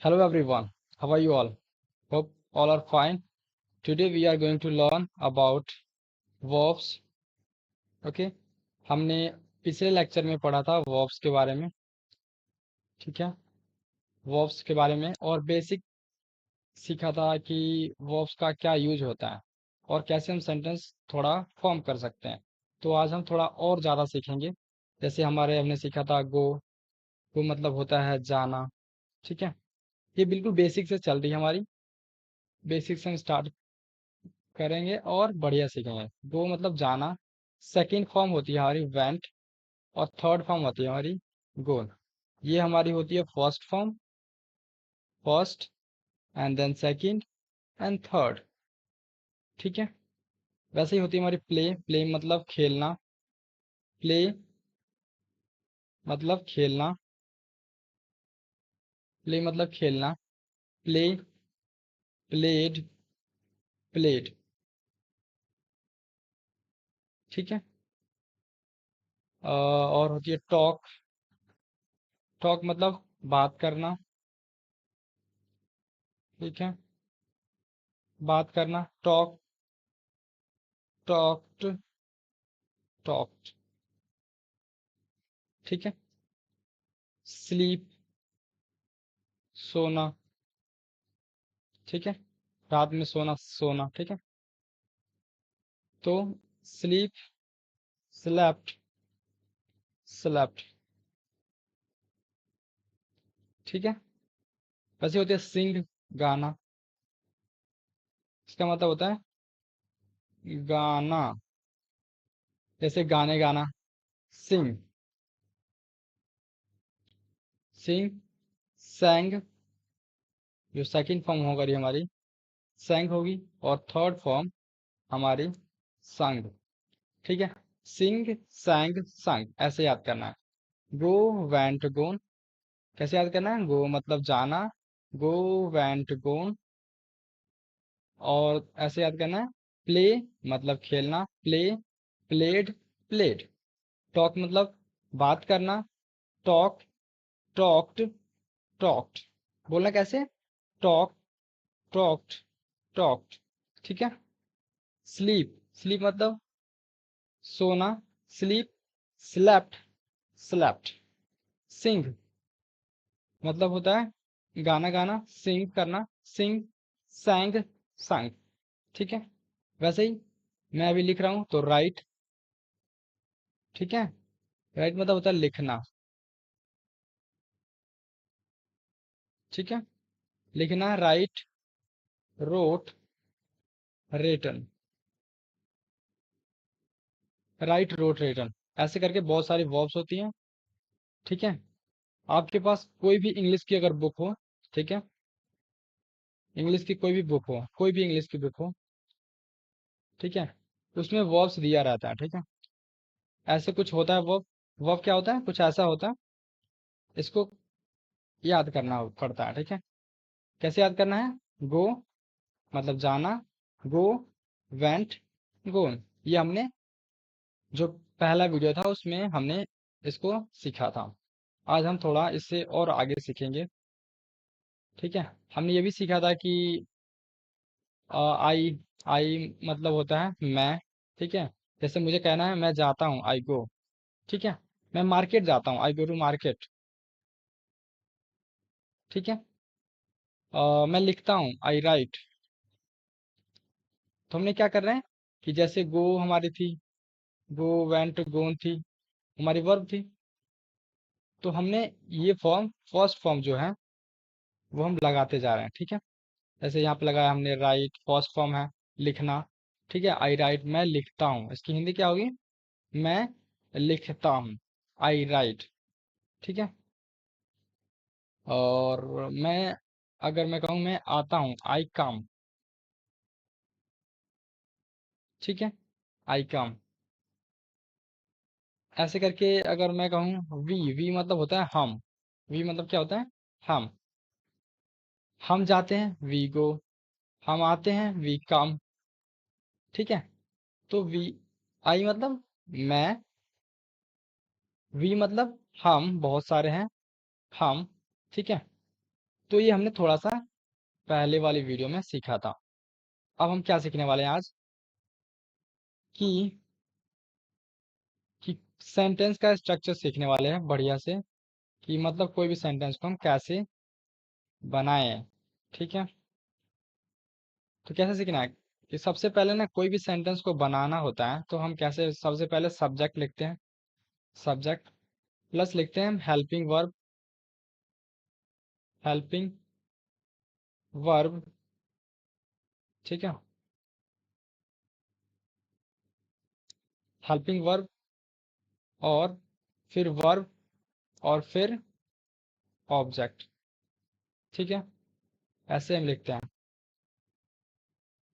Hello everyone, how are you all? Hope all are fine. Today we are going to learn about verbs. Okay, हमने पिछले lecture में पढ़ा था verbs के बारे में, ठीक है, verbs के बारे में और बेसिक सीखा था कि verbs का क्या यूज होता है और कैसे हम सेंटेंस थोड़ा फॉर्म कर सकते हैं। तो आज हम थोड़ा और ज़्यादा सीखेंगे। जैसे हमने सीखा था गो मतलब होता है जाना, ठीक है। ये बिल्कुल बेसिक से चल रही है हमारी, बेसिक से हम स्टार्ट करेंगे और बढ़िया सीखेंगे। गो मतलब जाना, सेकंड फॉर्म होती है हमारी वेंट और थर्ड फॉर्म होती है हमारी गोन। ये हमारी होती है first form, first and then second and third, ठीक है। वैसे ही होती है हमारी प्ले, प्ले मतलब खेलना, प्ले मतलब खेलना, प्ले मतलब खेलना, प्ले, प्लेड, प्लेड, ठीक है। और होती है टॉक, टॉक मतलब बात करना, ठीक है, बात करना, टॉक, टॉक्ड, टॉक्ड, ठीक है। स्लीप, सोना, ठीक है, रात में सोना, सोना, ठीक है। तो स्लीप, स्लेप्ट, स्लेप्ट, ठीक है। वैसे होती है सिंग, गाना, इसका मतलब होता है गाना, जैसे गाने गाना, सिंग, सिंग, सैंग, जो सेकंड फॉर्म होगा ये हमारी सैंग होगी और थर्ड फॉर्म हमारी संग, ठीक है। सिंग, सैंग, संग, ऐसे याद करना है। गो, वेंट, गोन, कैसे याद करना है? गो मतलब जाना, गो, वेंट, गोन, और ऐसे याद करना है। प्ले मतलब खेलना, प्ले, प्लेड, प्लेड। टॉक मतलब बात करना, टॉक, टॉक्ड, टॉक्ड। बोलना कैसे? टॉक, टॉक्ड, टॉक्ड, ठीक है। स्लीप, स्लीप मतलब सोना, स्लीप, स्लेप्ट, स्लेप्ट। सिंग मतलब होता है गाना गाना, सिंग करना, सिंग, सैंग, संग, ठीक है। वैसे ही मैं अभी लिख रहा हूँ तो राइट, ठीक है। राइट मतलब होता है लिखना, ठीक है। लिखना, write, wrote, written, write, wrote, written, ऐसे करके बहुत सारी वर्ब्स होती हैं, ठीक है। आपके पास कोई भी इंग्लिश की अगर बुक हो, ठीक है, इंग्लिश की कोई भी बुक हो, कोई भी इंग्लिश की बुक हो, ठीक है, उसमें वर्ब्स दिया रहता है, ठीक है। ऐसे कुछ होता है वर्ब, वर्ब क्या होता है? कुछ ऐसा होता है, इसको याद करना पड़ता है, ठीक है। कैसे याद करना है? गो मतलब जाना, गो, वेंट, गोन, ये हमने जो पहला वीडियो था उसमें हमने इसको सीखा था। आज हम थोड़ा इससे और आगे सीखेंगे, ठीक है। हमने ये भी सीखा था कि आई, आई मतलब होता है मैं, ठीक है। जैसे मुझे कहना है मैं जाता हूँ, आई गो, ठीक है। मैं मार्केट जाता हूँ, आई गो टू मार्केट, ठीक है। मैं लिखता हूँ, आई राइट। तो हमने क्या कर रहे हैं कि जैसे गो हमारी थी, गो, वेंट, गोन थी, हमारी वर्ब थी, तो हमने ये फॉर्म, फर्स्ट फॉर्म जो है वो हम लगाते जा रहे हैं, ठीक है। जैसे यहाँ पे लगाया हमने राइट, फर्स्ट फॉर्म है लिखना, ठीक है। आई राइट, मैं लिखता हूँ, इसकी हिंदी क्या होगी? मैं लिखता हूँ, आई राइट, ठीक है। और मैं, अगर मैं कहूँ मैं आता हूँ, आई कम, ठीक है, आई कम। ऐसे करके अगर मैं कहूँ वी, वी मतलब होता है हम, वी मतलब क्या होता है? हम जाते हैं, वी गो, हम आते हैं, वी कम, ठीक है। तो वी, आई मतलब मैं, वी मतलब हम बहुत सारे हैं, हम, ठीक है। तो ये हमने थोड़ा सा पहले वाली वीडियो में सीखा था। अब हम क्या सीखने वाले हैं आज कि सेंटेंस का स्ट्रक्चर सीखने वाले हैं बढ़िया से, कि मतलब कोई भी सेंटेंस को हम कैसे बनाएं। ठीक है, तो कैसे सीखना है कि सबसे पहले ना कोई भी सेंटेंस को बनाना होता है तो हम कैसे, सबसे पहले सब्जेक्ट लिखते हैं, सब्जेक्ट प्लस लिखते हैं हम हेल्पिंग वर्ब, हेल्पिंग वर्ब। ठीक है, हेल्पिंग वर्ब और फिर वर्ब और फिर ऑब्जेक्ट। ठीक है, ऐसे हम लिखते हैं।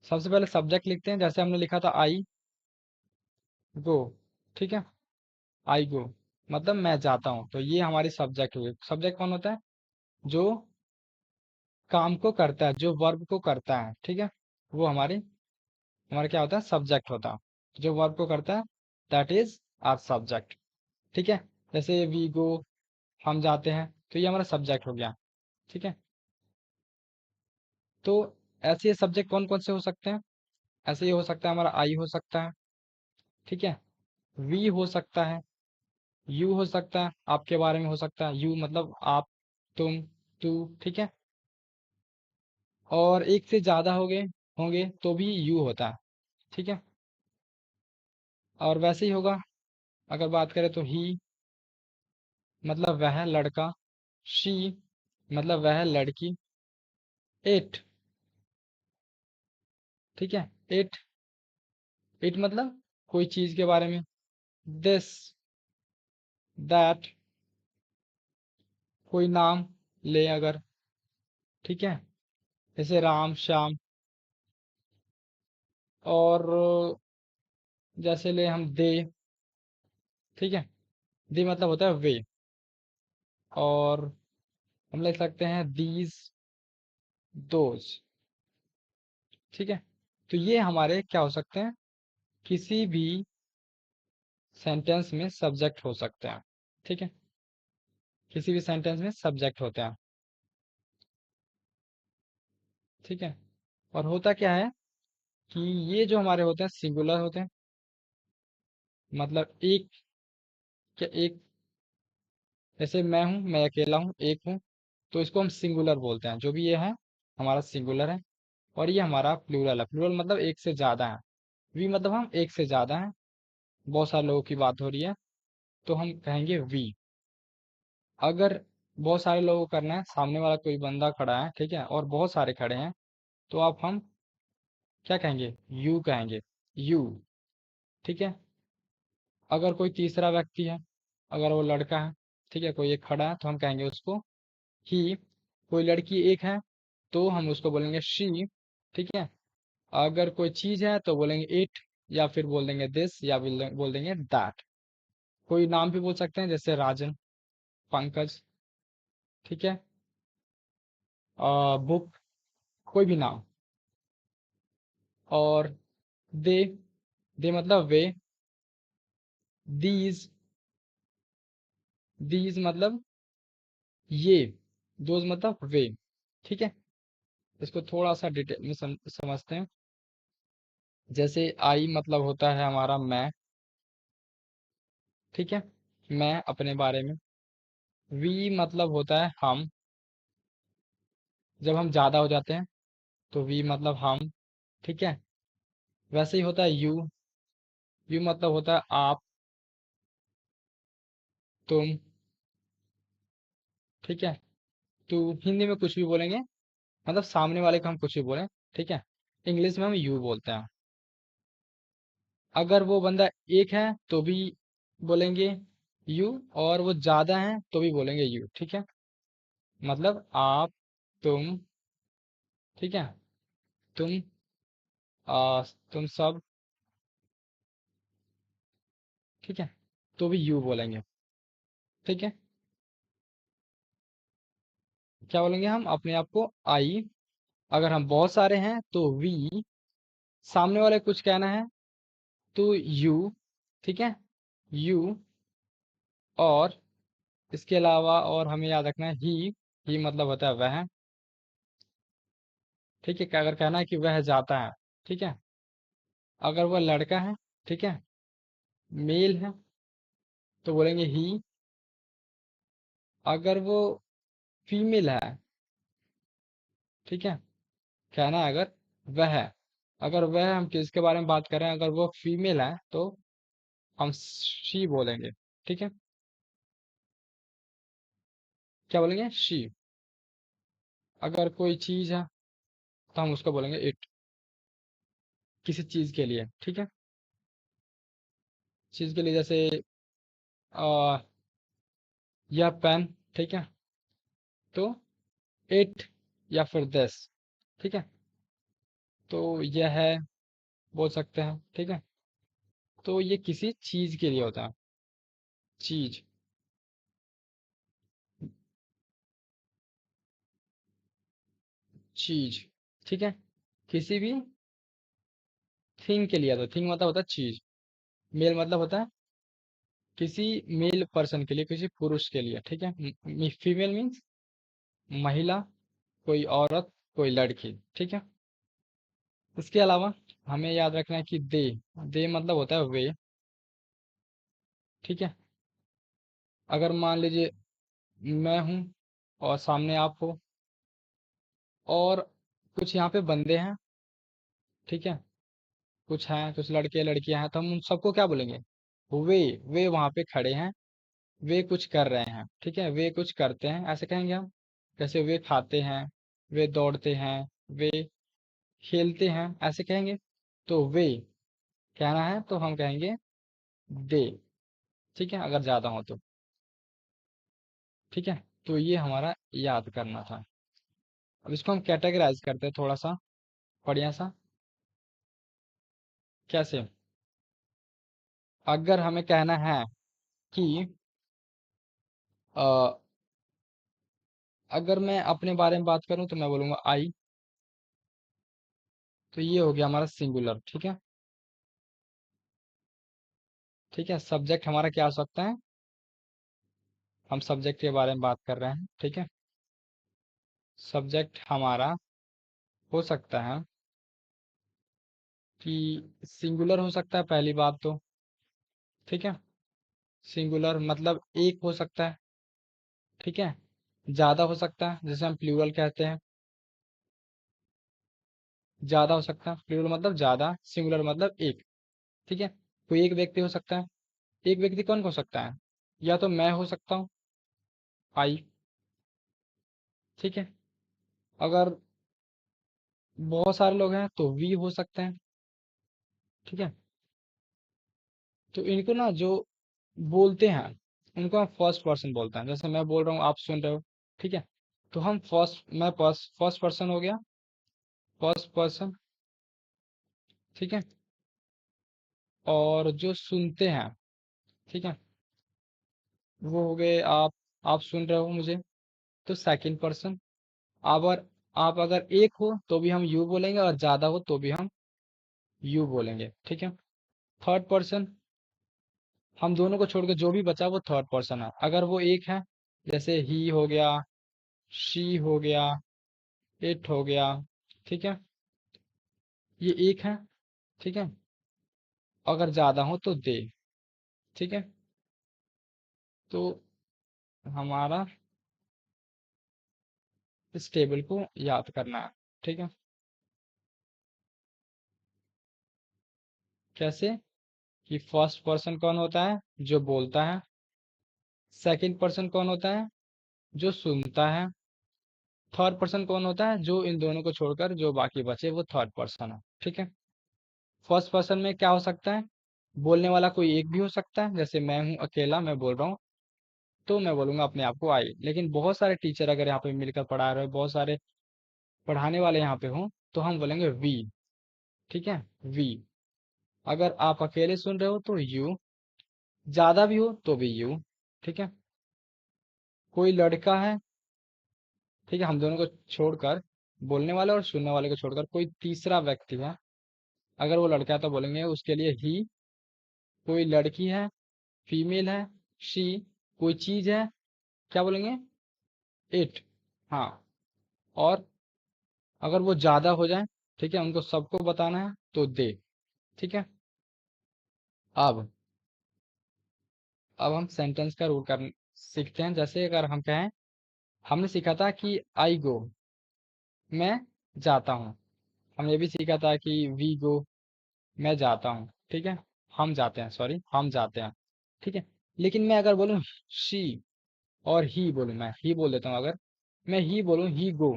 सबसे पहले सब्जेक्ट लिखते हैं, जैसे हमने लिखा था आई गो। ठीक है, आई गो मतलब मैं जाता हूँ, तो ये हमारी सब्जेक्ट हुई। सब्जेक्ट कौन होता है? जो काम को करता है, जो वर्ब को करता है। ठीक है, वो हमारी, हमारा क्या होता है? सब्जेक्ट होता है। जो वर्ब को करता है दैट इज आवर सब्जेक्ट। ठीक है, जैसे वी गो, हम जाते हैं, तो ये हमारा सब्जेक्ट हो गया। ठीक है, तो ऐसे सब्जेक्ट कौन कौन से हो सकते हैं? ऐसे ही हो सकता है हमारा आई हो सकता है। ठीक है, वी हो सकता है, यू हो सकता है, आपके बारे में हो सकता है, यू मतलब आप, तुम, तू। ठीक है, और एक से ज्यादा हो गए होंगे तो भी यू होता है। ठीक है, और वैसे ही होगा अगर बात करें तो ही मतलब वह लड़का, शी मतलब वह लड़की, इट। ठीक है, इट, इट मतलब कोई चीज के बारे में, दिस, दैट, कोई नाम ले अगर। ठीक है, जैसे राम, श्याम। और जैसे ले हम दे। ठीक है, दे मतलब होता है वे। और हम ले सकते हैं दीज, दोज। ठीक है, तो ये हमारे क्या हो सकते हैं? किसी भी सेंटेंस में सब्जेक्ट हो सकते हैं। ठीक है, किसी भी सेंटेंस में सब्जेक्ट होते हैं। ठीक है, और होता क्या है कि ये जो हमारे होते हैं सिंगुलर होते हैं, मतलब एक, क्या एक, जैसे मैं हूँ, मैं अकेला हूँ, एक हूँ, तो इसको हम सिंगुलर बोलते हैं। जो भी ये है हमारा सिंगुलर है, और ये हमारा प्लूरल है। प्लूरल मतलब एक से ज्यादा है। वी मतलब हम एक से ज्यादा हैं, बहुत सारे लोगों की बात हो रही है, तो हम कहेंगे वी। अगर बहुत सारे लोगों को करना है, सामने वाला कोई बंदा खड़ा है, ठीक है, और बहुत सारे खड़े हैं, तो आप हम क्या कहेंगे? यू कहेंगे, यू। ठीक है, अगर कोई तीसरा व्यक्ति है, अगर वो लड़का है, ठीक है, कोई एक खड़ा है, तो हम कहेंगे उसको ही। कोई लड़की एक है तो हम उसको बोलेंगे शी। ठीक है, अगर कोई चीज है तो बोलेंगे इट, या फिर बोल देंगे दिस, या बोल देंगे दैट। कोई नाम भी बोल सकते हैं, जैसे राजन, पंकज। ठीक है, बुक, कोई भी नाम। और दे, दे मतलब वे, दीज, दीज मतलब ये, दोज मतलब वे। ठीक है, इसको थोड़ा सा डिटेल में समझते हैं। जैसे आई मतलब होता है हमारा मैं। ठीक है, मैं अपने बारे में। वी मतलब होता है हम, जब हम ज्यादा हो जाते हैं तो वी मतलब हम। ठीक है, वैसे ही होता है यू, यू मतलब होता है आप, तुम। ठीक है, तो हिंदी में कुछ भी बोलेंगे, मतलब सामने वाले को हम कुछ भी बोलें। ठीक है, इंग्लिश में हम यू बोलते हैं। अगर वो बंदा एक है तो भी बोलेंगे यू, और वो ज्यादा है तो भी बोलेंगे यू। ठीक है, मतलब आप, तुम। ठीक है, तुम, तुम सब। ठीक है, तो भी यू बोलेंगे। ठीक है, क्या बोलेंगे हम अपने आप को? आई। अगर हम बहुत सारे हैं तो वी, सामने वाले कुछ कहना है तो यू। ठीक है, यू। और इसके अलावा और हमें याद रखना है ही, ही मतलब होता है वह। ठीक है, अगर कहना है कि वह जाता है, ठीक है, अगर वह लड़का है, ठीक है, मेल है, तो बोलेंगे ही। अगर वो फीमेल है, ठीक है, कहना है अगर वह है, अगर वह हम किसके बारे में बात कर रहे हैं, अगर वो फीमेल है तो हम शी बोलेंगे, ठीक है, क्या बोलेंगे, शी। अगर कोई चीज है तो हम उसको बोलेंगे इट, किसी चीज के लिए, ठीक है, चीज के लिए, जैसे आ, यह पेन, ठीक है, तो इट, या फिर दिस, ठीक है, तो यह है बोल सकते हैं, ठीक है, तो ये किसी चीज के लिए होता है, चीज, चीज, ठीक है, किसी भी थिंग के लिए, तो थिंग मतलब होता है चीज, मेल मतलब होता है किसी मेल पर्सन के लिए, किसी पुरुष के लिए, ठीक है, फीमेल मीन्स महिला, कोई औरत, कोई लड़की, ठीक है। इसके अलावा हमें याद रखना है कि दे मतलब होता है वे, ठीक है, अगर मान लीजिए मैं हूं और सामने आप हो, और कुछ यहाँ पे बंदे हैं, ठीक है, कुछ हैं, कुछ लड़के लड़कियां हैं, तो हम उन सबको क्या बोलेंगे, वे वे वहां पे खड़े हैं, वे कुछ कर रहे हैं, ठीक है, वे कुछ करते हैं, ऐसे कहेंगे हम। जैसे वे खाते हैं, वे दौड़ते हैं, वे खेलते हैं, ऐसे कहेंगे। तो वे कहना है तो हम कहेंगे दे, ठीक है, अगर ज्यादा हो तो, ठीक है। तो ये हमारा याद करना था। अब इसको हम कैटेगराइज करते हैं थोड़ा सा बढ़िया सा। कैसे, अगर हमें कहना है कि अ, अगर मैं अपने बारे में बात करूं तो मैं बोलूंगा आई, तो ये हो गया हमारा सिंगुलर, ठीक है, ठीक है। सब्जेक्ट हमारा क्या हो सकता है, हम सब्जेक्ट के बारे में बात कर रहे हैं, ठीक है। सब्जेक्ट हमारा हो सकता है कि सिंगुलर हो सकता है, पहली बात तो, ठीक है, सिंगुलर मतलब एक हो सकता है, ठीक है, ज्यादा हो सकता है, जैसे हम प्लूरल कहते हैं, ज्यादा हो सकता है, प्लूरल मतलब ज्यादा, सिंगुलर मतलब एक, ठीक है। कोई एक व्यक्ति हो सकता है, एक व्यक्ति कौन हो सकता है, या तो मैं हो सकता हूँ, आई, ठीक है, अगर बहुत सारे लोग हैं तो वी हो सकते हैं, ठीक है। तो इनको ना जो बोलते हैं उनको हम फर्स्ट पर्सन बोलते हैं, जैसे मैं बोल रहा हूँ आप सुन रहे हो, ठीक है, तो हम मैं फर्स्ट पर्सन हो गया, फर्स्ट पर्सन, ठीक है। और जो सुनते हैं, ठीक है, वो हो गए आप सुन रहे हो मुझे, तो सेकंड पर्सन। अगर आप अगर एक हो तो भी हम यू बोलेंगे, और ज्यादा हो तो भी हम यू बोलेंगे, ठीक है। थर्ड पर्सन, हम दोनों को छोड़ के जो भी बचा वो थर्ड पर्सन है, अगर वो एक है, जैसे ही हो गया, शी हो गया, इट हो गया, ठीक है, ये एक है, ठीक है। अगर ज्यादा हो तो दे, ठीक है। तो हमारा इस टेबल को याद करना है, ठीक है। कैसे, कि फर्स्ट पर्सन कौन होता है, जो बोलता है, सेकंड पर्सन कौन होता है, जो सुनता है, थर्ड पर्सन कौन होता है, जो इन दोनों को छोड़कर जो बाकी बचे वो थर्ड पर्सन है, ठीक है। फर्स्ट पर्सन में क्या हो सकता है, बोलने वाला कोई एक भी हो सकता है, जैसे मैं हूँ अकेला, मैं बोल रहा हूँ, तो मैं बोलूंगा अपने आप को आई। लेकिन बहुत सारे टीचर अगर यहाँ पे मिलकर पढ़ा रहे हो, बहुत सारे पढ़ाने वाले यहाँ पे हों, तो हम बोलेंगे वी, ठीक है, वी। अगर आप अकेले सुन रहे हो तो यू, ज्यादा भी हो तो भी यू, ठीक है। कोई लड़का है, ठीक है, हम दोनों को छोड़कर, बोलने वाले और सुनने वाले को छोड़कर कोई तीसरा व्यक्ति है, अगर वो लड़का है तो बोलेंगे उसके लिए ही। कोई लड़की है, फीमेल है, शी। कोई चीज है, क्या बोलेंगे, इट, हाँ। और अगर वो ज्यादा हो जाए, ठीक है, उनको सबको बताना है तो दे। ठीक है। अब अब हम सेंटेंस का रूल कर सीखते हैं। जैसे अगर हम कहें, हमने सीखा था कि आई गो, मैं जाता हूँ। हमने ये भी सीखा था कि वी गो, मैं जाता हूँ। ठीक है, हम जाते हैं, सॉरी, हम जाते हैं। ठीक है। लेकिन मैं अगर बोलूँ शी और ही बोलूँ, मैं ही बोल देता हूँ, अगर मैं ही बोलूँ ही गो,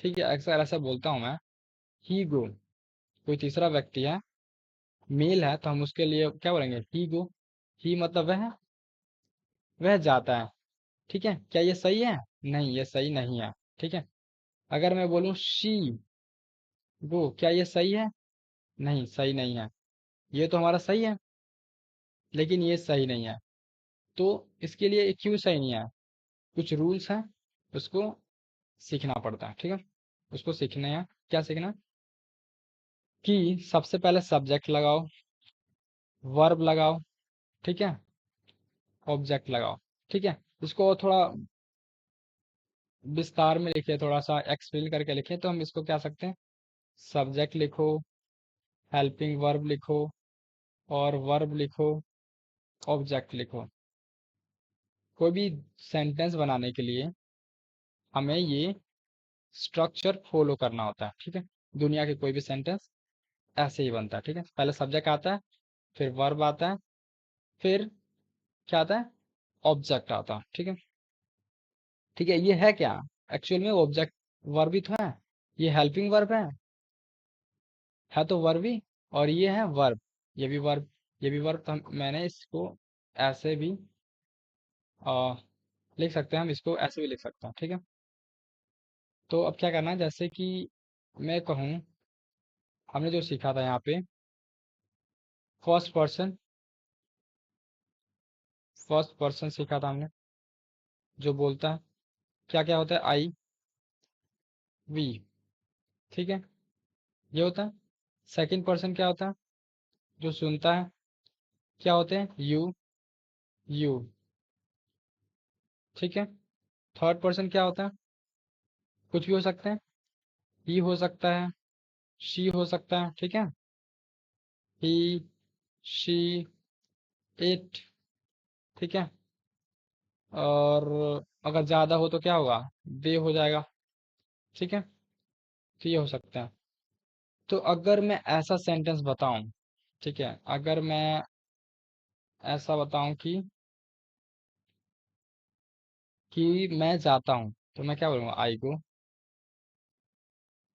ठीक है, अक्सर ऐसा बोलता हूँ मैं, ही गो, कोई तीसरा व्यक्ति है, मेल है, तो हम उसके लिए क्या बोलेंगे, ही गो। ही मतलब वह जाता है। ठीक है, क्या ये सही है? नहीं, ये सही नहीं है। ठीक है। अगर मैं बोलूँ शी गो, क्या ये सही है? नहीं, सही नहीं है। ये तो हमारा सही है, लेकिन ये सही नहीं है। तो इसके लिए क्यों सही नहीं है? कुछ रूल्स हैं, उसको सीखना पड़ता है। ठीक है, उसको सीखना है। क्या सीखना? कि सबसे पहले सब्जेक्ट लगाओ, वर्ब लगाओ, ठीक है, ऑब्जेक्ट लगाओ। ठीक है, इसको थोड़ा विस्तार में लिखिए, थोड़ा सा एक्सप्लेन करके लिखिए, तो हम इसको क्या सकते हैं, सब्जेक्ट लिखो, हेल्पिंग वर्ब लिखो, और वर्ब लिखो, ऑब्जेक्ट लिखो। कोई भी सेंटेंस बनाने के लिए हमें ये स्ट्रक्चर फॉलो करना होता है। ठीक है, दुनिया के कोई भी सेंटेंस ऐसे ही बनता है। ठीक है, पहले सब्जेक्ट आता है, फिर वर्ब आता है, फिर क्या आता है, ऑब्जेक्ट आता है। ठीक है। ठीक है, ये है क्या, एक्चुअल में ऑब्जेक्ट वर्ब ही तो है, ये हेल्पिंग वर्ब है तो वर्ब ही, और ये है वर्ब, ये भी वर्ब, ये भी वर्ब। तो मैंने इसको ऐसे भी आ, लिख सकते हैं, हम इसको ऐसे भी लिख सकते हैं। ठीक है। तो अब क्या करना है, जैसे कि मैं कहूँ, हमने जो सीखा था यहाँ पे, फर्स्ट पर्सन, फर्स्ट पर्सन सीखा था हमने, जो बोलता है, क्या क्या होता है, आई, वी। ठीक है, ये होता है। सेकंड पर्सन क्या होता है, जो सुनता है, क्या होते हैं, यू। ठीक है। थर्ड पर्सन क्या होता है, कुछ भी हो सकते हैं, ही हो सकता है, शी हो सकता है। ठीक है, ही, शी, इट। ठीक है। और अगर ज्यादा हो तो क्या होगा, दे हो जाएगा। ठीक है, तो ये हो सकता है। तो अगर मैं ऐसा सेंटेंस बताऊं, ठीक है, अगर मैं ऐसा बताऊं कि मैं जाता हूं, तो मैं क्या बोलूंगा, आई गो।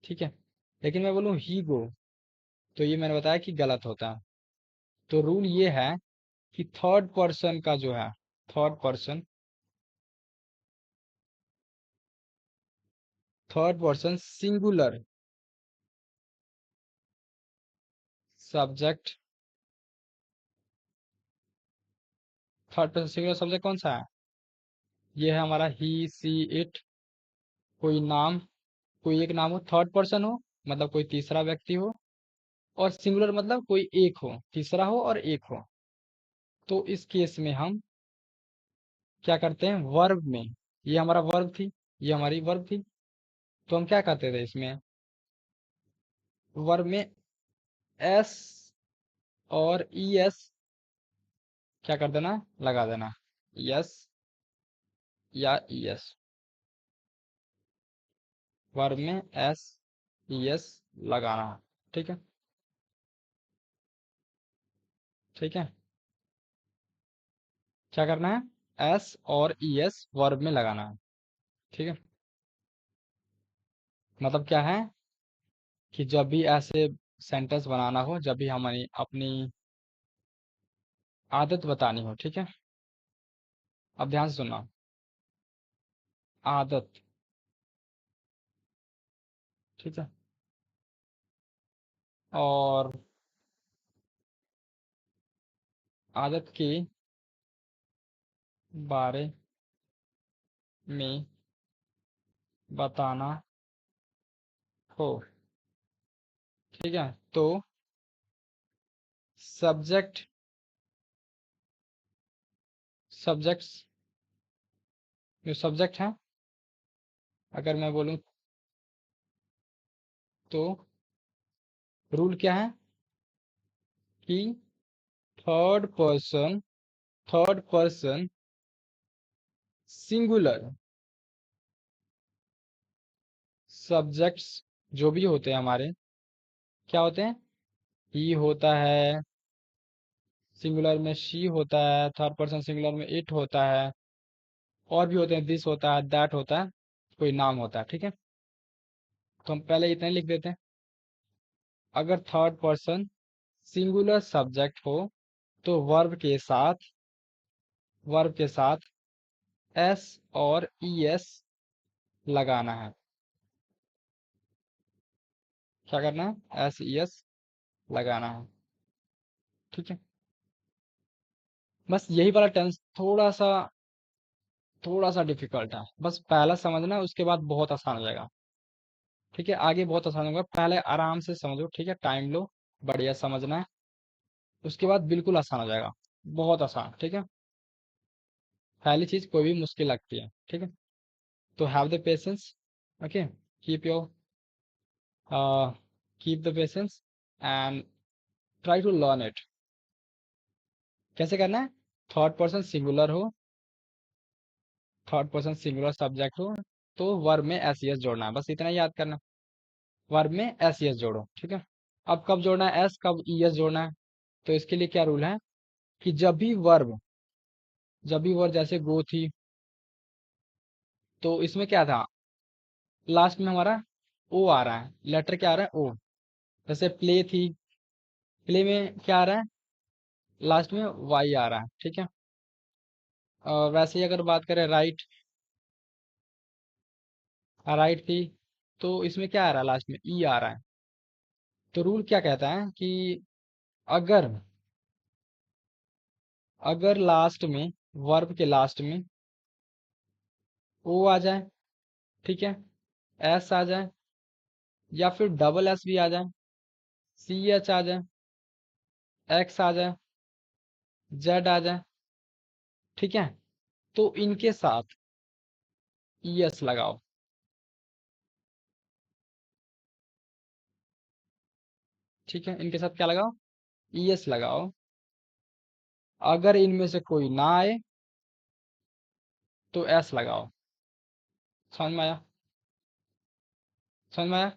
ठीक है। लेकिन मैं बोलूँ ही गो, तो ये मैंने बताया कि गलत होता है। तो रूल ये है कि थर्ड पर्सन का जो है, third person, third person singular subject, third person singular subject कौन सा है, ये है हमारा ही, सी, इट। कोई नाम, कोई एक नाम हो, थर्ड पर्सन हो, मतलब कोई तीसरा व्यक्ति हो, और सिंगुलर मतलब कोई एक हो, तीसरा हो और एक हो। तो इस केस में हम क्या करते हैं, वर्ब में, ये हमारा वर्ब थी, ये हमारी वर्ब थी, तो हम क्या करते थे इसमें, वर्ब में एस और ई एस क्या कर देना, लगा देना, यस या ई एस, वर्ब में एस ई एस लगाना है। ठीक है। ठीक है, क्या करना है, एस और ई एस वर्ब में लगाना है। ठीक है, मतलब क्या है, कि जब भी ऐसे सेंटेंस बनाना हो, जब भी हमारी अपनी आदत बतानी हो, ठीक है, अब ध्यान से सुनना, आदत। ठीक है, और आदत के बारे में बताना हो, ठीक है, तो सब्जेक्ट, सब्जेक्ट्स, जो सब्जेक्ट है, अगर मैं बोलूँ तो रूल क्या है कि थर्ड पर्सन सिंगुलर सब्जेक्ट्स जो भी होते हैं हमारे, क्या होते हैं? ही होता है, सिंगुलर में शी होता है, थर्ड पर्सन सिंगुलर में इट होता है, और भी होते हैं, दिस होता है, दैट होता है, कोई नाम होता है। ठीक है, तो हम पहले इतने लिख देते हैं। अगर थर्ड पर्सन सिंगुलर सब्जेक्ट हो तो वर्ब के साथ एस और ई एस लगाना है। क्या करना है? एस ई एस लगाना है। ठीक है, बस यही वाला टेंस थोड़ा सा डिफिकल्ट है, बस पहला समझना, उसके बाद बहुत आसान हो जाएगा। ठीक है, आगे बहुत आसान होगा, पहले आराम से समझो। ठीक है, टाइम लो, बढ़िया समझना है, उसके बाद बिल्कुल आसान हो जाएगा, बहुत आसान। ठीक है, पहली चीज कोई भी मुश्किल लगती है। ठीक है, तो have the patience. Okay, keep your keep the patience and try to learn it. कैसे करना है? थर्ड पर्सन सिंगुलर हो, थर्ड पर्सन सिंगुलर सब्जेक्ट हो, तो वर्ब में एस एस जोड़ना है, बस इतना ही याद करना। वर्ब में एस एस जोड़ो। ठीक है, अब कब जोड़ना है एस, कब ई एस जोड़ना है? तो इसके लिए क्या रूल है कि जब भी वर्ब जैसे गो थी, तो इसमें क्या था, लास्ट में हमारा ओ आ रहा है, लेटर क्या आ रहा है? ओ। जैसे प्ले थी, प्ले में क्या आ रहा है? लास्ट में वाई आ रहा है। ठीक है, और वैसे ही अगर बात करें राइट, राइट थी, तो इसमें क्या आ रहा है? लास्ट में ई आ रहा है। तो रूल क्या कहता है कि अगर अगर लास्ट में, वर्ब के लास्ट में ओ आ जाए, ठीक है, एस आ जाए, या फिर डबल एस भी आ जाए, सी एच आ जाए, एक्स आ जाए, जेड आ जाए, ठीक है, तो इनके साथ ई एस लगाओ। ठीक है, इनके साथ क्या लगाओ? ई एस लगाओ। अगर इनमें से कोई ना आए तो एस लगाओ। समझ में आया? समझ में आया?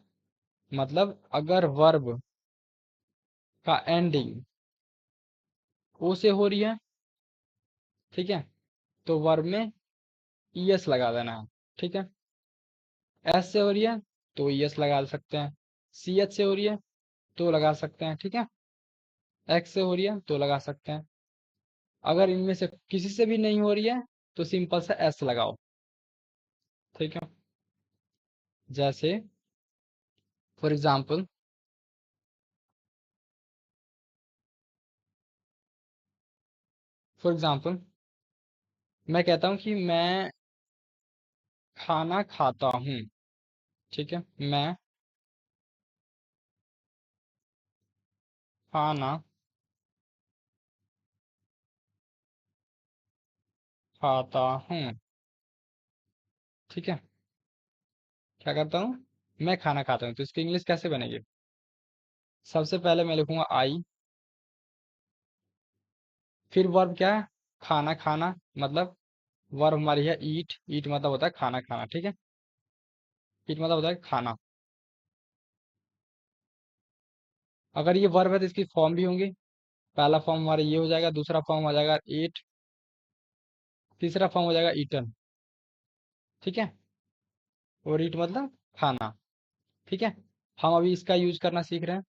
मतलब अगर वर्ब का एंडिंग ओ से हो रही है, ठीक है, तो वर्ब में ई एस लगा देना है। ठीक है, एस से हो रही है तो ई एस लगा सकते हैं, सी एच से हो रही है तो लगा सकते हैं, ठीक है, एक्स से हो रही है तो लगा सकते हैं। अगर इनमें से किसी से भी नहीं हो रही है तो सिंपल सा एस लगाओ। ठीक है, जैसे फॉर एग्जाम्पल, मैं कहता हूँ कि मैं खाना खाता हूँ। ठीक है, मैं खाना खाता हूँ। ठीक है, क्या करता हूँ? मैं खाना खाता हूँ, तो इसकी इंग्लिश कैसे बनेगी? सबसे पहले मैं लिखूंगा आई, फिर वर्ब क्या है? खाना, खाना मतलब वर्ब हमारी है ईट, ईट मतलब होता है खाना खाना। ठीक है, ईट मतलब होता है खाना। अगर ये वर्ब है तो इसकी फॉर्म भी होंगी। पहला फॉर्म हमारा ये हो जाएगा, दूसरा फॉर्म हो जाएगा ईट, तीसरा फॉर्म हो जाएगा ईटन। ठीक है, और ईट मतलब खाना। ठीक है, हम अभी इसका यूज करना सीख रहे हैं।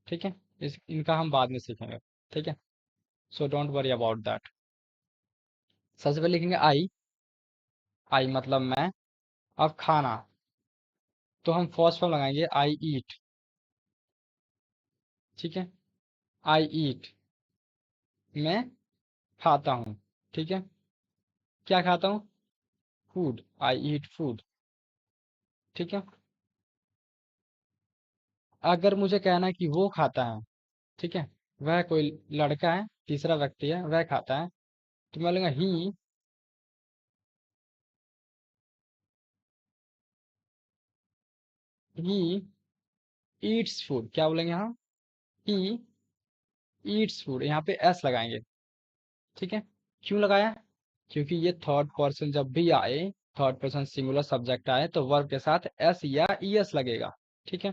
ठीक है, इनका हम बाद में सीखेंगे। ठीक है, so don't worry about that. सबसे पहले लिखेंगे आई, आई मतलब मैं। अब खाना, तो हम फर्स्ट फॉर्म लगाएंगे आई ईट। ठीक है, आई ईट, मैं खाता हूँ। ठीक है, क्या खाता हूँ? फूड, आई ईट फूड। ठीक है, अगर मुझे कहना है कि वो खाता है, ठीक है, वह कोई लड़का है, तीसरा व्यक्ति है, वह खाता है, तो मैं लूंगा ही ही ईट्स फूड, क्या बोलेंगे हम? ही ईट्स फूड, यहाँ पे एस लगाएंगे। ठीक है, क्यों लगाया? क्योंकि ये थर्ड पर्सन जब भी आए, थर्ड पर्सन सिंगुलर सब्जेक्ट आए तो वर्ब के साथ एस या ईएस लगेगा। ठीक है,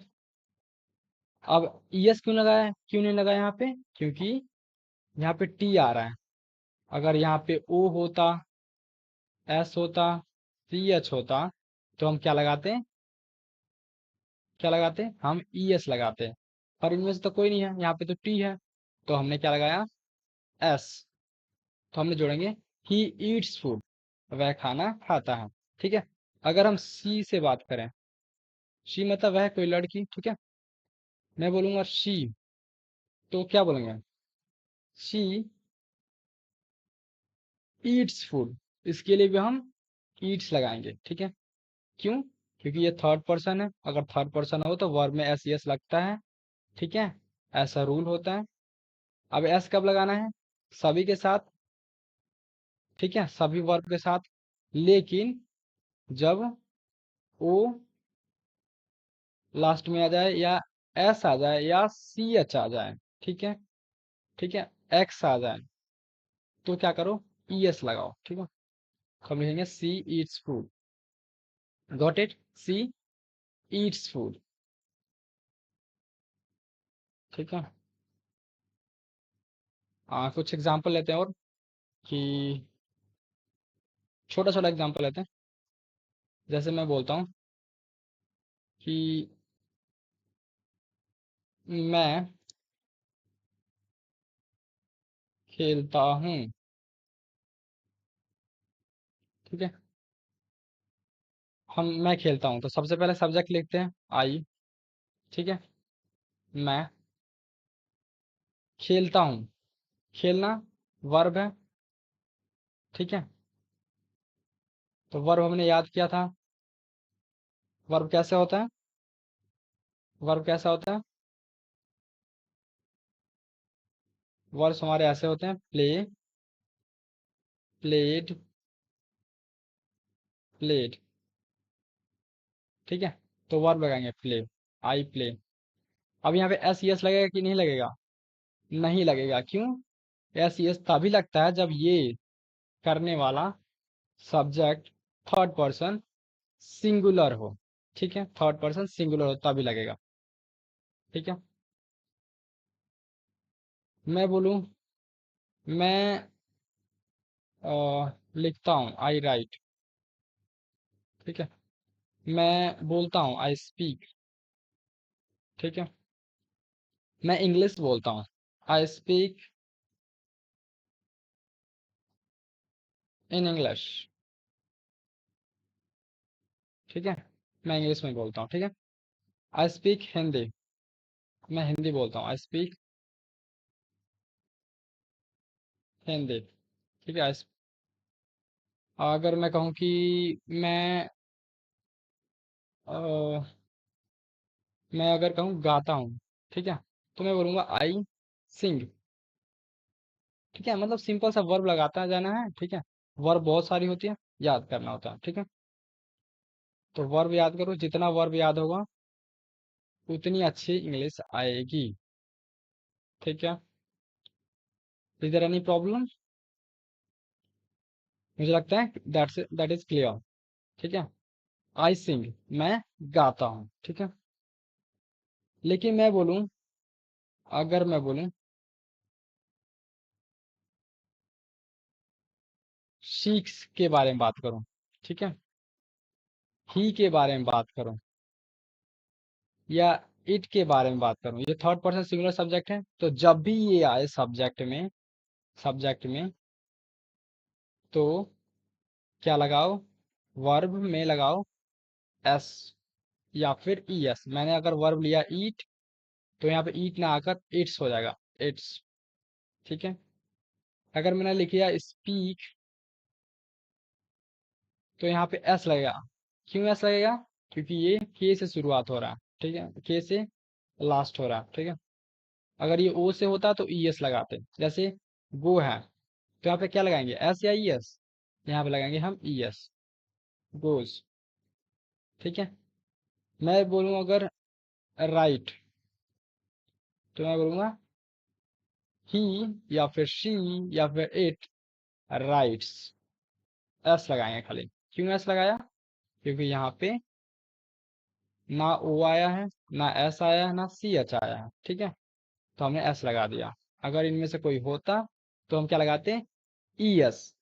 अब ईएस क्यों लगाया, क्यों नहीं लगाया यहाँ पे? क्योंकि यहाँ पे टी आ रहा है। अगर यहाँ पे ओ होता, एस होता, सी एच होता, तो हम क्या लगाते? क्या लगाते? हम ईएस लगाते। पर इनमें से तो कोई नहीं है, यहाँ पे तो टी है, तो हमने क्या लगाया? एस। तो हमने जोड़ेंगे ही ईट्स फूड, वह खाना खाता है। ठीक है, अगर हम सी से बात करें, शी मतलब वह कोई लड़की। ठीक है, मैं बोलूंगा शी, तो क्या बोलेंगे? शी ईट्स फूड, इसके लिए भी हम ईट्स लगाएंगे। ठीक है, क्यों? क्योंकि ये थर्ड पर्सन है, अगर थर्ड पर्सन हो तो वर्ब में एस एस लगता है। ठीक है, ऐसा रूल होता है। अब एस कब लगाना है? सभी के साथ। ठीक है, सभी वर्ब के साथ, लेकिन जब ओ लास्ट में आ जाए, या एस आ जाए, या सी एच आ जाए। ठीक है, ठीक है, एक्स आ जाए, तो क्या करो? ई एस लगाओ। ठीक है, हम लिखेंगे she eats food. Got it? She eats food. ठीक है, कुछ एग्जांपल लेते हैं और, कि छोटा छोटा एग्जांपल लेते हैं। जैसे मैं बोलता हूँ कि मैं खेलता हूँ। ठीक है, मैं खेलता हूँ, तो सबसे पहले सब्जेक्ट लिखते हैं आई। ठीक है, मैं खेलता हूँ, खेलना वर्ब है। ठीक है, तो वर्ब हमने याद किया था। वर्ब कैसे होता है? वर्ब कैसा होता है? वर्ब्स हमारे ऐसे होते हैं, प्ले, प्लेड, प्लेड। ठीक है, तो वर्ब लगाएंगे प्ले, आई प्ले। अब यहाँ पे एस यस लगेगा कि नहीं लगेगा? नहीं लगेगा, क्यों? एस यस तभी लगता है जब ये करने वाला सब्जेक्ट थर्ड पर्सन सिंगुलर हो। ठीक है, थर्ड पर्सन सिंगुलर हो तभी लगेगा। ठीक है, मैं बोलूं, मैं लिखता हूँ, आई राइट। ठीक है, मैं बोलता हूँ, आई स्पीक। ठीक है, मैं इंग्लिश बोलता हूँ, आई स्पीक इन इंग्लिश। ठीक है, मैं इंग्लिश में बोलता हूँ। ठीक है, आई स्पीक हिंदी, मैं हिंदी बोलता हूँ, आई स्पीक हिंदी। ठीक है, अगर मैं कहूँ कि मैं अ, मैं अगर कहूँ गाता हूँ, ठीक है, तो मैं बोलूँगा आई सिंग। ठीक है, मतलब सिंपल सा वर्ब लगाता जाना है। ठीक है, वर्ब बहुत सारी होती है, याद करना होता है। ठीक है, तो वर्ब याद करो, जितना वर्ब याद होगा उतनी अच्छी इंग्लिश आएगी। ठीक है, इज देयर एनी प्रॉब्लम? मुझे लगता है दैट इज क्लियर। ठीक है, आई सिंग, मैं गाता हूँ। ठीक है, लेकिन मैं बोलूँ, अगर मैं बोलूँ शीक्स के बारे में बात करूँ, ठीक है, ही के बारे में बात करूँ, या इट के बारे में बात करूँ, ये थर्ड पर्सन सिंगुलर सब्जेक्ट है, तो जब भी ये आए सब्जेक्ट में, तो क्या लगाओ? वर्ब में लगाओ एस या फिर ई एस। मैंने अगर वर्ब लिया ईट, तो यहाँ पे ईट ना आकर इट्स हो जाएगा, इट्स। ठीक है, अगर मैंने लिख लिया स्पीक, तो यहाँ पे एस लगेगा। क्यों एस लगेगा? क्योंकि ये के से शुरुआत हो रहा है। ठीक है, के से लास्ट हो रहा है। ठीक है, अगर ये ओ से होता तो ई एस लगाते, जैसे गो है, तो यहाँ पे क्या लगाएंगे? एस या ई एस? यहाँ पे लगाएंगे हम ई एस, गोज। ठीक है, मैं बोलूँ अगर राइट, तो मैं बोलूँगा ही, या फिर शी, या फिर इट राइट्स। एस लगाएंगे खाली। क्यों एस लगाया? क्योंकि यहाँ पे ना ओ आया है, ना एस आया है, ना सी एच आया है, ठीक है। तो हमने एस लगा दिया। अगर इनमें से कोई होता तो हम क्या लगाते? ई एस,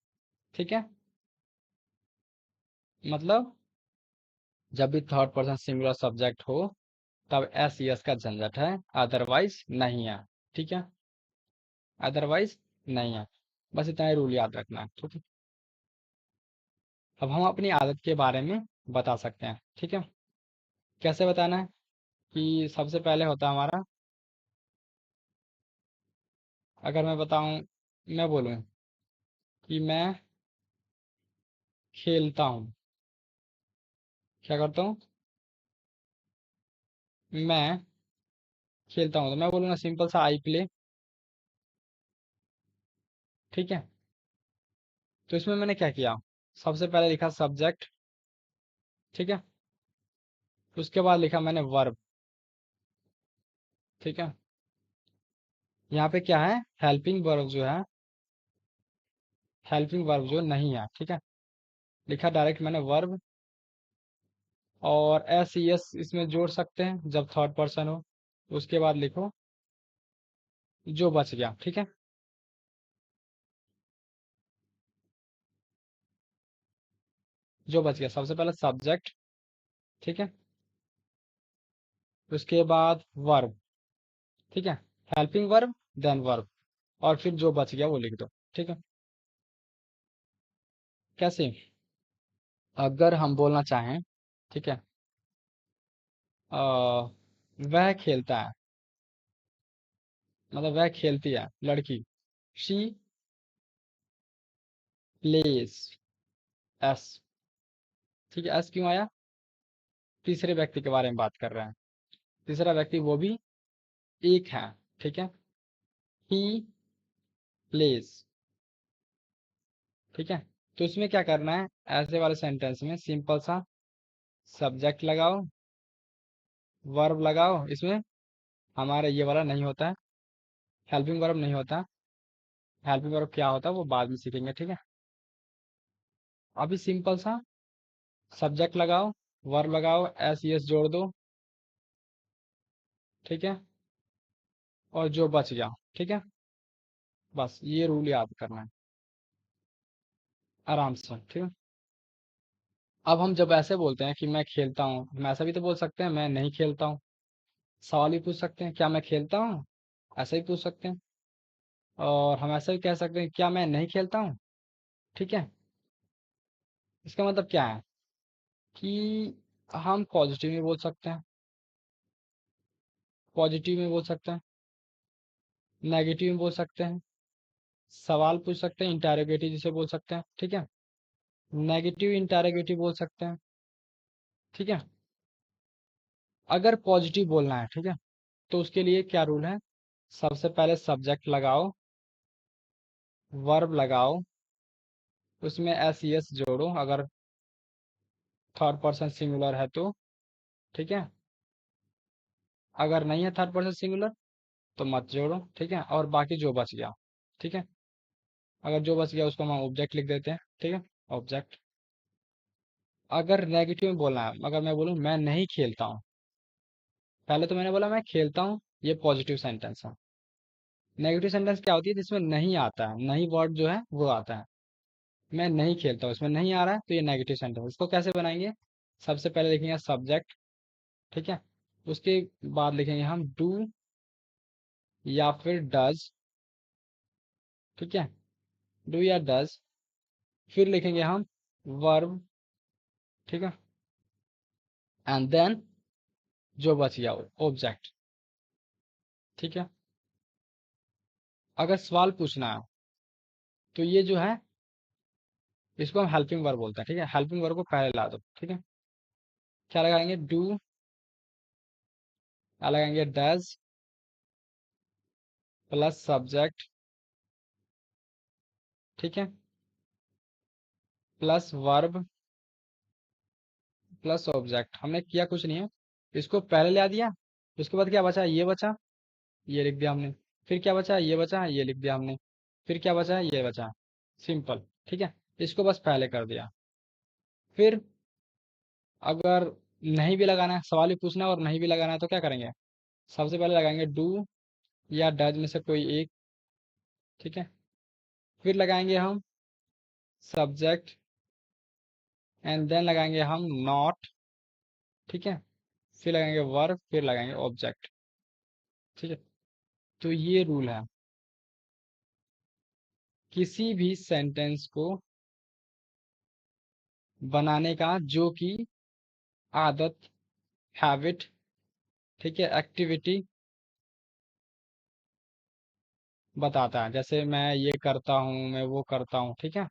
ठीक है। मतलब जब भी थर्ड पर्सन सिंगुलर सब्जेक्ट हो तब एस ई एस का झंझट है, अदरवाइज नहीं है, ठीक है। अदरवाइज नहीं है। बस इतना ही रूल याद रखना है, ठीक है। अब हम अपनी आदत के बारे में बता सकते हैं, ठीक है। कैसे बताना है? कि सबसे पहले होता है हमारा, अगर मैं बताऊं, मैं बोलूं कि मैं खेलता हूँ, क्या करता हूँ? मैं खेलता हूँ, तो मैं बोलूँगा सिंपल सा आई प्ले, ठीक है। तो इसमें मैंने क्या किया? सबसे पहले लिखा सब्जेक्ट, ठीक है। उसके बाद लिखा मैंने वर्ब, ठीक है। यहाँ पे क्या है? हेल्पिंग वर्ब जो है, हेल्पिंग वर्ब जो नहीं है, ठीक है। लिखा डायरेक्ट मैंने वर्ब, और एस ई एस इसमें जोड़ सकते हैं जब थर्ड पर्सन हो। उसके बाद लिखो जो बच गया, ठीक है। जो बच गया सबसे पहले सब्जेक्ट, ठीक है। उसके बाद वर्ब, ठीक है। हेल्पिंग वर्ब, देन वर्ब, और फिर जो बच गया वो लिख दो, ठीक है। कैसे? अगर हम बोलना चाहें, ठीक है, वह खेलता है, मतलब वह खेलती है, लड़की। शी प्लेज, एस, ठीक है। एस क्यों आया? तीसरे व्यक्ति के बारे में बात कर रहे हैं। तीसरा व्यक्ति वो भी एक है, ठीक है। ही प्लेज, ठीक है। तो इसमें क्या करना है? ऐसे वाले सेंटेंस में सिंपल सा सब्जेक्ट लगाओ, वर्ब लगाओ। इसमें हमारे ये वाला नहीं होता है, हेल्पिंग वर्ब नहीं होता। हेल्पिंग वर्ब क्या होता है वो बाद में सीखेंगे, ठीक है। अभी सिंपल सा सब्जेक्ट लगाओ, वर्ब लगाओ, एस यस जोड़ दो, ठीक है। और जो बच गया, ठीक है। बस ये रूल याद करना है आराम से, ठीक है। अब हम जब ऐसे बोलते हैं कि मैं खेलता हूँ, हम ऐसा भी तो बोल सकते हैं मैं नहीं खेलता हूँ। सवाल भी पूछ सकते हैं क्या मैं खेलता हूँ, ऐसा ही पूछ सकते हैं। और हम ऐसा भी कह सकते हैं क्या मैं नहीं खेलता हूँ, ठीक है। इसका मतलब क्या है? कि हम पॉजिटिव में बोल सकते हैं, पॉजिटिव में बोल सकते हैं, नेगेटिव में बोल सकते हैं, सवाल पूछ सकते हैं, इंटेरोगेटिव जिसे बोल सकते हैं, ठीक है। नेगेटिव इंटेरोगेटिव बोल सकते हैं, ठीक है। अगर पॉजिटिव बोलना है, ठीक है, तो उसके लिए क्या रूल है? सबसे पहले सब्जेक्ट लगाओ, वर्ब लगाओ, उसमें एस यस जोड़ो अगर थर्ड पर्सन सिंगुलर है तो, ठीक है। अगर नहीं है थर्ड पर्सन सिंगुलर तो मत जोड़ो, ठीक है। और बाकी जो बच गया, ठीक है। अगर जो बच गया उसको हम ऑब्जेक्ट लिख देते हैं, ठीक है, ऑब्जेक्ट। अगर नेगेटिव में बोलना है, अगर मैं बोलूँ मैं नहीं खेलता हूँ, पहले तो मैंने बोला मैं खेलता हूँ, ये पॉजिटिव सेंटेंस है। नेगेटिव सेंटेंस क्या होती है? जिसमें नहीं आता है, नहीं वर्ड जो है वो आता है। मैं नहीं खेलता हूँ, इसमें नहीं आ रहा है, तो ये नेगेटिव सेंटेंस। इसको कैसे बनाएंगे? सबसे पहले लिखेंगे सब्जेक्ट, ठीक है। उसके बाद लिखेंगे हम डू या फिर डज, ठीक है, डू या डज। फिर लिखेंगे हम वर्ब, ठीक है, एंड देन जो बच गया ऑब्जेक्ट, ठीक है। अगर सवाल पूछना है तो ये जो है इसको हम हेल्पिंग वर्ब बोलते हैं, ठीक है। हेल्पिंग वर्ब को पहले ला दो, ठीक है। क्या लगाएंगे? डू, लगाएंगे डज प्लस सब्जेक्ट, ठीक है, प्लस वर्ब प्लस ऑब्जेक्ट। हमने किया कुछ नहीं है, इसको पहले ले आ दिया। उसके बाद क्या बचा, ये बचा, ये लिख दिया हमने। फिर क्या बचा, ये बचा, ये लिख दिया हमने। फिर क्या बचा, ये बचा। सिंपल, ठीक है। इसको बस पहले कर दिया। फिर अगर नहीं भी लगाना है, सवाल ही पूछना है और नहीं भी लगाना है तो क्या करेंगे, सबसे पहले लगाएंगे डू या डज में से कोई एक, ठीक है। फिर लगाएंगे हम सब्जेक्ट एंड देन लगाएंगे हम नॉट, ठीक है। फिर लगाएंगे वर्ब, फिर लगाएंगे ऑब्जेक्ट, ठीक है। तो ये रूल है किसी भी सेंटेंस को बनाने का जो कि आदत, हैबिट, ठीक है, एक्टिविटी बताता है। जैसे मैं ये करता हूँ, मैं वो करता हूँ, ठीक है।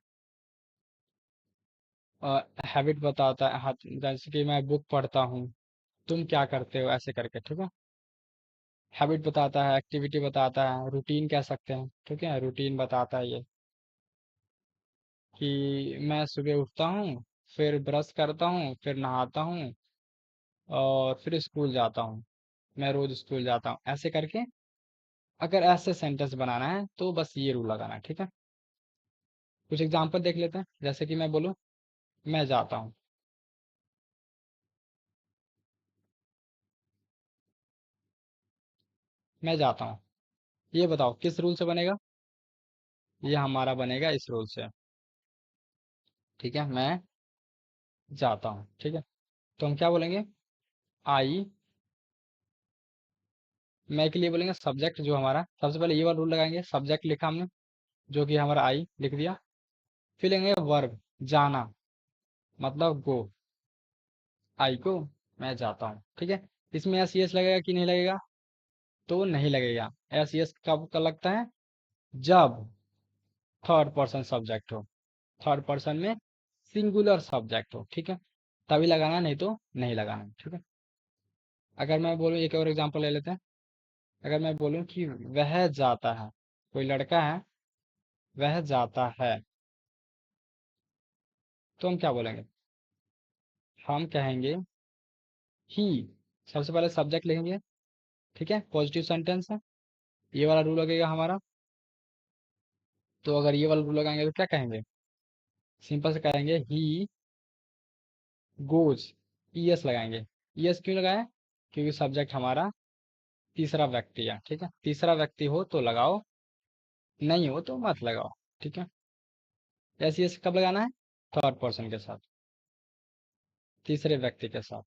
हैबिट बताता है, हाँ, जैसे कि मैं बुक पढ़ता हूँ, तुम क्या करते हो, ऐसे करके, ठीक है। हैबिट बताता है, एक्टिविटी बताता है, रूटीन कह सकते हैं, ठीक है, रूटीन बताता है ये कि मैं सुबह उठता हूँ, फिर ब्रश करता हूँ, फिर नहाता हूँ और फिर स्कूल जाता हूँ, मैं रोज स्कूल जाता हूँ, ऐसे करके। अगर ऐसे सेंटेंस बनाना है तो बस ये रूल लगाना है, ठीक है। कुछ एग्जांपल देख लेते हैं, जैसे कि मैं बोलूँ मैं जाता हूँ, मैं जाता हूँ, ये बताओ किस रूल से बनेगा, ये हमारा बनेगा इस रूल से, ठीक है। मैं जाता हूँ, ठीक है। तो हम क्या बोलेंगे, आई, मैं के लिए बोलेंगे सब्जेक्ट, जो हमारा सबसे पहले ये वाला रूल लगाएंगे, सब्जेक्ट लिखा हमने जो कि हमारा आई लिख दिया। फिर लेंगे वर्ब, जाना, मतलब गो, आई को, मैं जाता हूँ, ठीक है। इसमें एस यस लगेगा कि नहीं लगेगा, तो नहीं लगेगा। एस यस कब का लगता है, जब थर्ड पर्सन सब्जेक्ट हो, थर्ड पर्सन में सिंगुलर सब्जेक्ट हो, ठीक है, तभी लगाना, नहीं तो नहीं लगाना, ठीक है। अगर मैं बोलूँ, एक और एग्जांपल ले लेते हैं। अगर मैं बोलूँ कि वह जाता है, कोई लड़का है, वह जाता है, तो हम क्या बोलेंगे, हम कहेंगे ही, सबसे पहले सब्जेक्ट लिखेंगे, ठीक है, पॉजिटिव सेंटेंस है, ये वाला रूल लगेगा हमारा। तो अगर ये वाला रूल लगाएंगे तो क्या कहेंगे, सिंपल से कहेंगे ही गोज, ईएस लगाएंगे। ईएस क्यों लगाए, क्योंकि सब्जेक्ट हमारा तीसरा व्यक्ति है, ठीक है। तीसरा व्यक्ति हो तो लगाओ, नहीं हो तो मत लगाओ, ठीक है। एस ईएस कब लगाना है, थर्ड पर्सन के साथ, तीसरे व्यक्ति के साथ,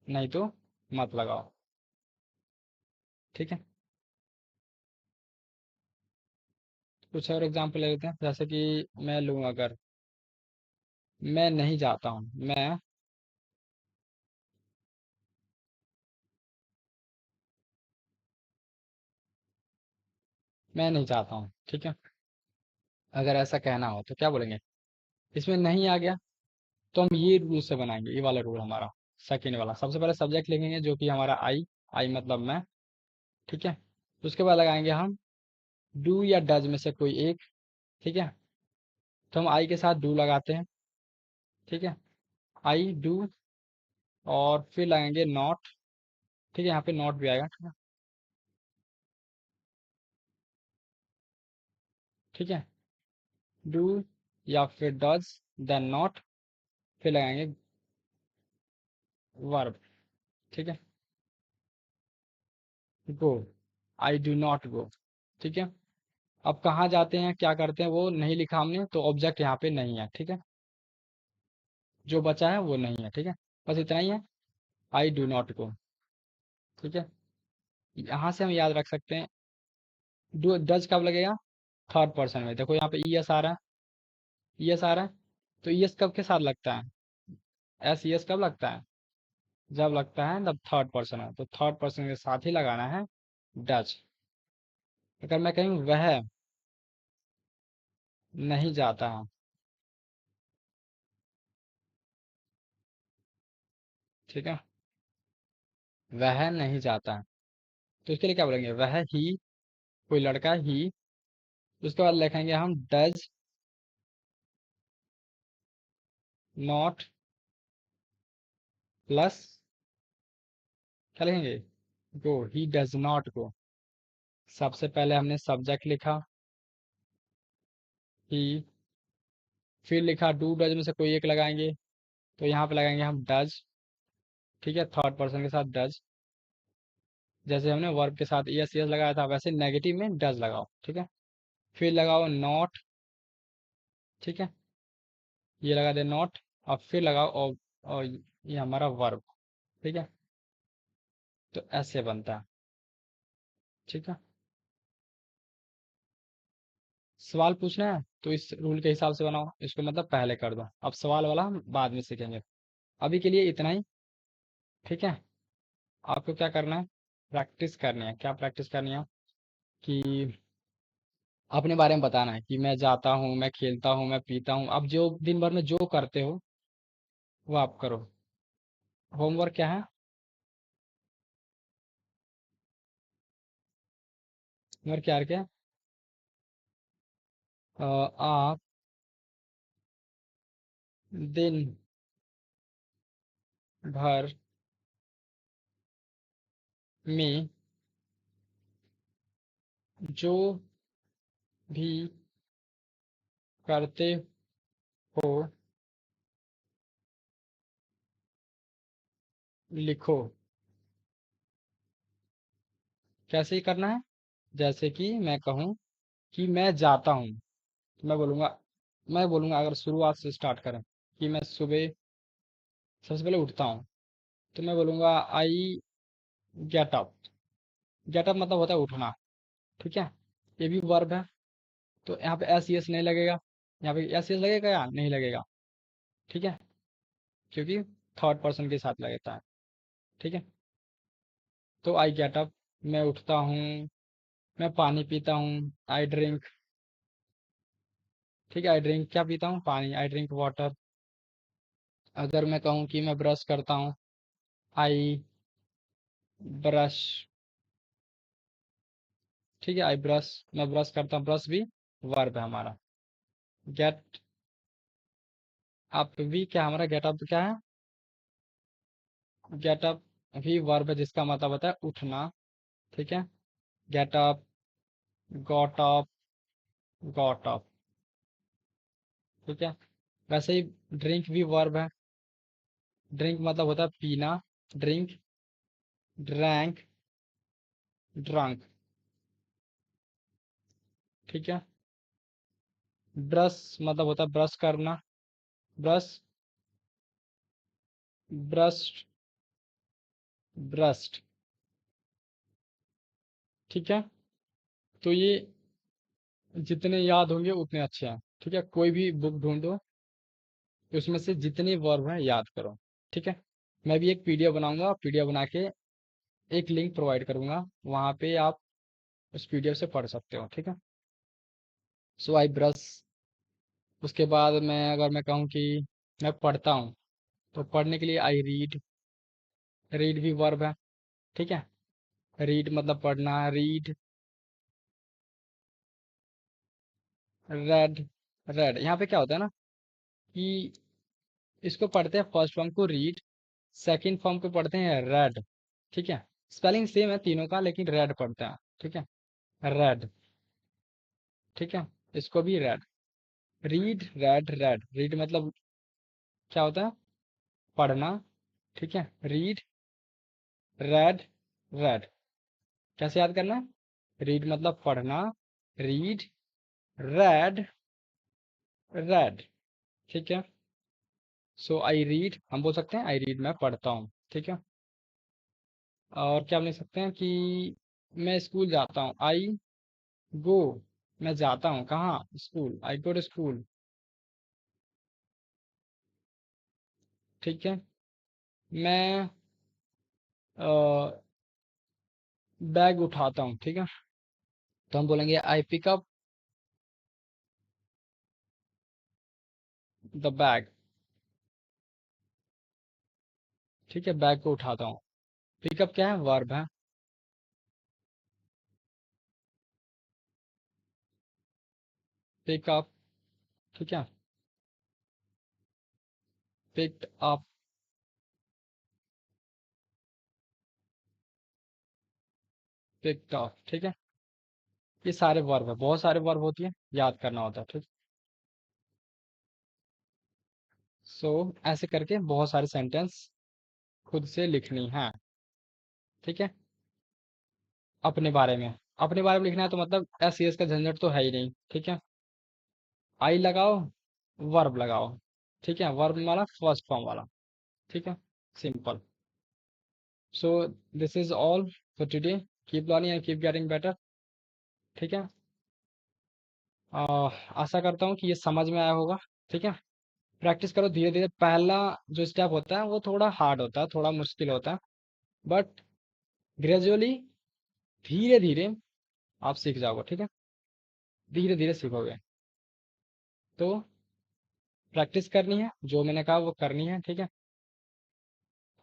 नहीं तो मत लगाओ, ठीक है। कुछ और एग्जाम्पल ले लेते हैं, जैसे कि मैं लूँ, अगर मैं नहीं जाता हूँ, मैं नहीं चाहता हूँ, ठीक है। अगर ऐसा कहना हो तो क्या बोलेंगे, इसमें नहीं आ गया तो हम ये रूल से बनाएंगे, ये वाला रूल हमारा सेकेंड वाला। सबसे पहले सब्जेक्ट लिखेंगे जो कि हमारा आई, आई मतलब मैं, ठीक है। उसके बाद लगाएंगे हम डू या डज में से कोई एक, ठीक है। तो हम आई के साथ डू लगाते हैं, ठीक है, आई डू। और फिर लगाएंगे नॉट, ठीक है, यहाँ पे नॉट भी आएगा, ठीक है, ठीक है। डू या फिर डज, देन नॉट, फिर लगाएंगे वर्ब, ठीक है, गो, आई डू नॉट गो, ठीक है। अब कहाँ जाते हैं, क्या करते हैं, वो नहीं लिखा हमने, तो ऑब्जेक्ट यहाँ पे नहीं है, ठीक है। जो बचा है वो नहीं है, ठीक है। बस इतना ही है, आई डू नॉट गो, ठीक है। यहाँ से हम याद रख सकते हैं, डू डज कब लगेगा, थर्ड पर्सन में। देखो यहाँ पे ई एस आ रहा है, ई एस आ रहा है, तो ई एस कब के साथ लगता है, एस ई एस कब लगता है, जब लगता है जब थर्ड पर्सन है, तो थर्ड पर्सन के साथ ही लगाना है डज। अगर मैं कहूँ वह नहीं जाता है, ठीक है, वह नहीं जाता है, तो इसके लिए क्या बोलेंगे, वह ही, कोई लड़का ही। उसके बाद लिखेंगे हम डज नॉट प्लस क्या लिखेंगे? गो, ही डज नॉट गो। सबसे पहले हमने सब्जेक्ट लिखा ही, फिर लिखा डू डज में से कोई एक लगाएंगे, तो यहाँ पे लगाएंगे हम डज। ठीक है, थर्ड पर्सन के साथ डज। जैसे हमने वर्ब के साथ यस यस लगाया था, वैसे नेगेटिव में डज लगाओ। ठीक है, फिर लगाओ नॉट। ठीक है, ये लगा दे नॉट। और फिर लगाओ और ये हमारा वर्ब। ठीक है, तो ऐसे बनता है। ठीक है, सवाल पूछना है तो इस रूल के हिसाब से बनाओ, इसको मतलब पहले कर दो, अब सवाल वाला हम बाद में सीखेंगे। अभी के लिए इतना ही। ठीक है, आपको क्या करना है? प्रैक्टिस करनी है। क्या प्रैक्टिस करनी है? कि अपने बारे में बताना है कि मैं जाता हूँ, मैं खेलता हूँ, मैं पीता हूँ। अब जो दिन भर में जो करते हो वो आप करो। होमवर्क क्या है? होमवर्क क्या है क्या? आप दिन भर में जो भी करते हो लिखो। कैसे ही करना है? जैसे कि मैं कहूँ कि मैं जाता हूँ, तो मैं बोलूँगा अगर शुरुआत से स्टार्ट करें कि मैं सुबह सबसे पहले उठता हूँ, तो मैं बोलूँगा I get up. Get up मतलब होता है उठना। ठीक है, ये भी वर्ब है, तो यहाँ पे एस यस नहीं लगेगा। यहाँ पे एस यस लगेगा या नहीं लगेगा? ठीक है, क्योंकि थर्ड पर्सन के साथ लगता है। ठीक है, तो आई गेट अप, मैं उठता हूँ। मैं पानी पीता हूँ, आई ड्रिंक। ठीक है, आई ड्रिंक क्या पीता हूँ? पानी, आई ड्रिंक वाटर। अगर मैं कहूँ कि मैं ब्रश करता हूँ, आई ब्रश। ठीक है, आई ब्रश, मैं ब्रश करता हूँ, ब्रश भी वर्ब है हमारा। गेट अप भी क्या हमारा? गेट अप क्या है? गेट अप भी वर्ब है जिसका मतलब होता है उठना। ठीक है, get up, got up, got up. ठीक है, वैसे ही ड्रिंक भी वर्ब है। ड्रिंक मतलब होता है पीना। Drink, drank, drunk. ठीक है, ब्रश मतलब होता है ब्रश करना। Brush, brush, burst. ठीक है, तो ये जितने याद होंगे उतने अच्छे हैं। ठीक है, कोई भी बुक ढूंढो, उसमें से जितने वर्ब हैं याद करो। ठीक है, मैं भी एक पीडीएफ बनाऊंगा, पीडीएफ बना के एक लिंक प्रोवाइड करूंगा, वहां पे आप उस पीडीएफ से पढ़ सकते हो। ठीक है, सो आई ब्रश। उसके बाद अगर मैं कहूँ कि मैं पढ़ता हूँ, तो पढ़ने के लिए आई रीड। रीड भी वर्ब है। ठीक है, रीड मतलब पढ़ना। Read, red. रेड यहाँ पे क्या होता है ना कि इसको पढ़ते हैं फर्स्ट फॉर्म को रीड, सेकंड फॉर्म को पढ़ते हैं रेड। ठीक है, स्पेलिंग सेम है तीनों का, लेकिन रेड पढ़ते हैं। ठीक है, रेड। ठीक है, इसको भी red. Read, red, red. Read मतलब क्या होता है? पढ़ना। ठीक है, रीड, रेड, रेड। कैसे याद करना है? रीड मतलब पढ़ना, रीड, रेड, रेड। ठीक है, सो आई रीड, हम बोल सकते हैं आई रीड, मैं पढ़ता हूँ। ठीक है, और क्या बोल सकते हैं कि मैं स्कूल जाता हूँ, आई गो। मैं जाता हूँ कहाँ? School, I go to school. ठीक है, मैं बैग उठाता हूँ। ठीक है, तो हम बोलेंगे I pick up the bag. ठीक है, बैग को उठाता हूँ। पिकअप क्या है? वर्ब है। पिकअप। ठीक है, पिक्ड अप। पिक्ड अप, ठीक है। ये सारे वर्ब है, बहुत सारे वर्ब होती है, याद करना होता है, ठीक। सो ऐसे करके बहुत सारे सेंटेंस खुद से लिखनी है, ठीक है। अपने बारे में, अपने बारे में लिखना है तो मतलब एस यस का झंझट तो है ही नहीं, ठीक है। आई लगाओ, वर्ब लगाओ, ठीक है, वर्ब वाला फर्स्ट फॉर्म वाला, ठीक है, simple. So this is all for today, keep learning and keep getting better, ठीक है। आशा करता हूँ कि ये समझ में आया होगा, ठीक है। प्रैक्टिस करो धीरे धीरे, पहला जो स्टेप होता है वो थोड़ा हार्ड होता है, थोड़ा मुश्किल होता है, बट ग्रेजुअली, धीरे धीरे आप सीख जाओगे, ठीक है, धीरे धीरे सीखोगे। तो प्रैक्टिस करनी है, जो मैंने कहा वो करनी है, ठीक है,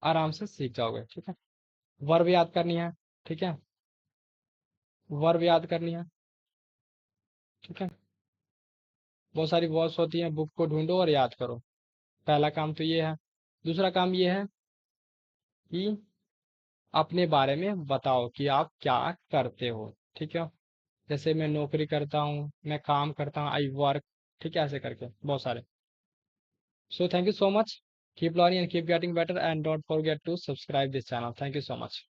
आराम से सीख जाओगे, ठीक है। वर्ब याद करनी है, ठीक है, वर्ब याद करनी है, ठीक है। बहुत सारी वर्ब्स होती हैं, बुक को ढूंढो और याद करो, पहला काम तो ये है। दूसरा काम ये है कि अपने बारे में बताओ कि आप क्या करते हो, ठीक है। जैसे मैं नौकरी करता हूँ, मैं काम करता हूँ, आई वर्क, ठीक है, ऐसे करके बहुत सारे। So thank you so much, keep learning and keep getting better and don't forget to subscribe this channel, thank you so much.